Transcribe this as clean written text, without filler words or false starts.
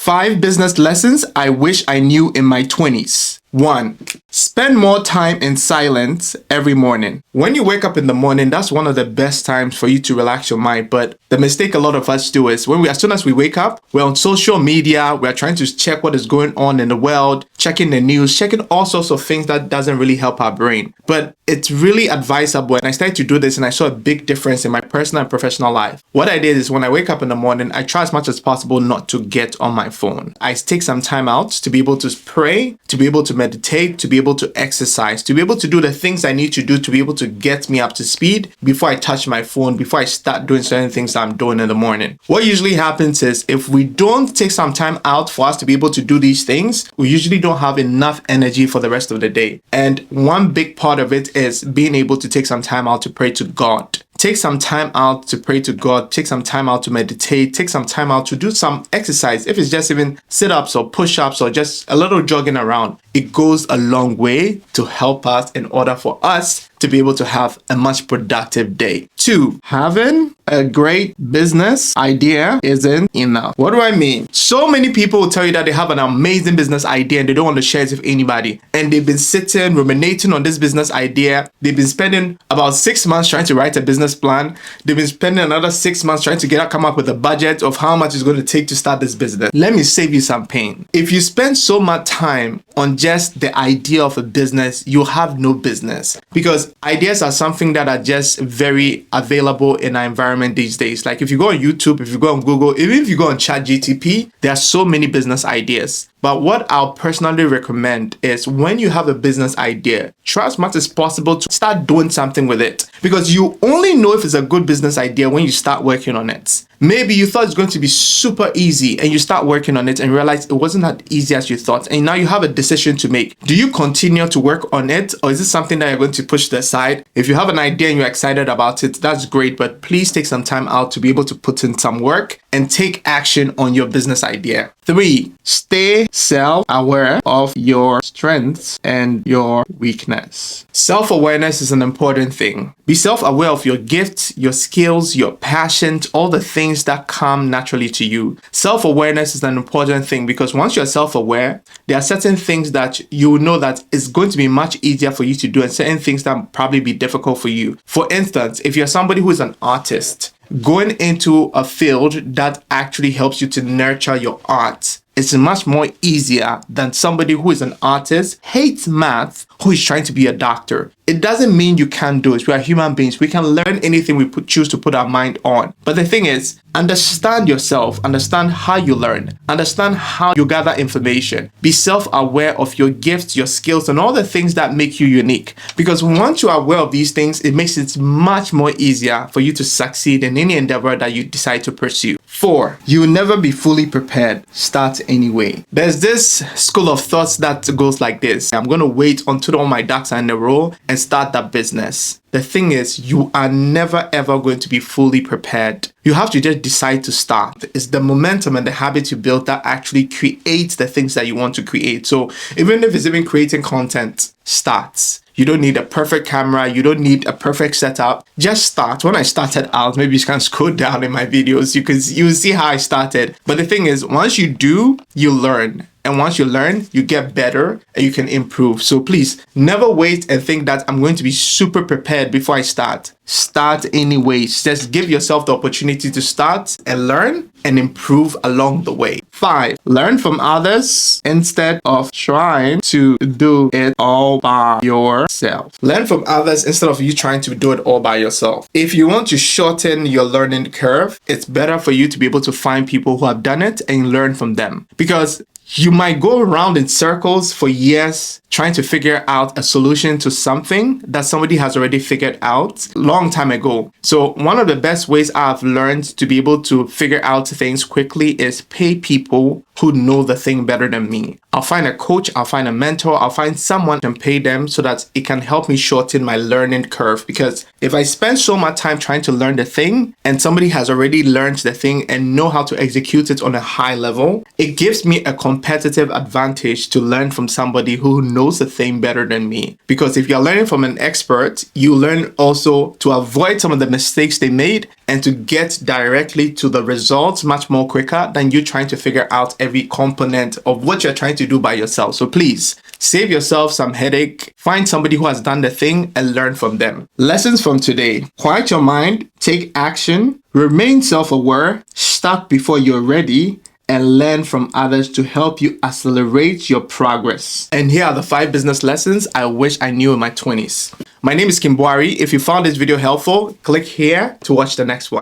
5 business lessons I wish I knew in my 20s. 1. Spend more time in silence every morning. When you wake up in the morning, that's one of the best times for you to relax your mind. But the mistake a lot of us do is as soon as we wake up, we're on social media, we're trying to check what is going on in the world, checking the news, checking all sorts of things that doesn't really help our brain. But it's really advisable. And I started to do this and I saw a big difference in my personal and professional life. What I did is when I wake up in the morning, I try as much as possible not to get on my phone. I take some time out to be able to pray, to be able to meditate, to be able to exercise, to be able to do the things I need to do to be able to get me up to speed before I touch my phone, before I start doing certain things that I'm doing in the morning. What usually happens is if we don't take some time out for us to be able to do these things, we usually don't have enough energy for the rest of the day. And one big part of it is being able to take some time out to pray to God. Take some time out to pray to God, take some time out to meditate, take some time out to do some exercise. If it's just even sit-ups or push-ups or just a little jogging around, it goes a long way to help us in order for us to be able to have a much productive day. 2, having a great business idea isn't enough. What do I mean? So many people will tell you that they have an amazing business idea and they don't want to share it with anybody. And they've been sitting, ruminating on this business idea. They've been spending about 6 months trying to write a business plan. They've been spending another 6 months trying to come up with a budget of how much it's going to take to start this business. Let me save you some pain. If you spend so much time on just the idea of a business, you'll have no business, because ideas are something that are just very available in our environment these days. Like if you go on YouTube, if you go on Google, even if you go on ChatGPT, there are so many business ideas. But what I'll personally recommend is when you have a business idea, try as much as possible to start doing something with it, because you only know if it's a good business idea when you start working on it. Maybe you thought it's going to be super easy and you start working on it and realize it wasn't that easy as you thought. And now you have a decision to make. Do you continue to work on it, or is it something that you're going to push to the side? If you have an idea and you're excited about it, that's great. But please take some time out to be able to put in some work and take action on your business idea. 3, stay self-aware of your strengths and your weakness. Self-awareness is an important thing. Be self-aware of your gifts, your skills, your passions, all the things that come naturally to you. Self-awareness is an important thing because once you're self-aware, there are certain things that you know that it's going to be much easier for you to do and certain things that will probably be difficult for you. For instance, if you're somebody who is an artist, going into a field that actually helps you to nurture your art is much more easier than somebody who is an artist, hates math, who is trying to be a doctor. It doesn't mean you can't do it. We are human beings. We can learn anything we choose to put our mind on. But the thing is, understand yourself, understand how you learn, understand how you gather information. Be self-aware of your gifts, your skills, and all the things that make you unique. Because once you are aware of these things, it makes it much more easier for you to succeed in any endeavor that you decide to pursue. 4, you will never be fully prepared. Start anyway. There's this school of thoughts that goes like this. I'm going to wait until all my ducks are in a row and start that business. The thing is, you are never ever going to be fully prepared. You have to just decide to start. It's the momentum and the habit you build that actually creates the things that you want to create. So even if it's even creating content, start. You don't need a perfect camera. You don't need a perfect setup. Just start. When I started out, maybe you can scroll down in my videos. You will see how I started. But the thing is, once you do, you learn. And once you learn, you get better and you can improve. So please never wait and think that I'm going to be super prepared before I start. Start anyways. Just give yourself the opportunity to start and learn and improve along the way. 5, learn from others instead of trying to do it all by yourself. Learn from others instead of you trying to do it all by yourself. If you want to shorten your learning curve, it's better for you to be able to find people who have done it and learn from them. Because you might go around in circles for years trying to figure out a solution to something that somebody has already figured out long time ago. So one of the best ways I've learned to be able to figure out things quickly is pay people who know the thing better than me. I'll find a coach, I'll find a mentor, I'll find someone and pay them so that it can help me shorten my learning curve. Because if I spend so much time trying to learn the thing and somebody has already learned the thing and know how to execute it on a high level, it gives me a competitive advantage to learn from somebody who knows the thing better than me. Because if you're learning from an expert, you learn also to avoid some of the mistakes they made and to get directly to the results much more quicker than you trying to figure out every component of what you're trying to do by yourself. So please save yourself some headache, find somebody who has done the thing and learn from them. Lessons from today: quiet your mind, take action, remain self-aware, start before you're ready, and learn from others to help you accelerate your progress. And here are the 5 business lessons I wish I knew in my 20s. My name is Kimboari. If you found this video helpful, click here to watch the next one.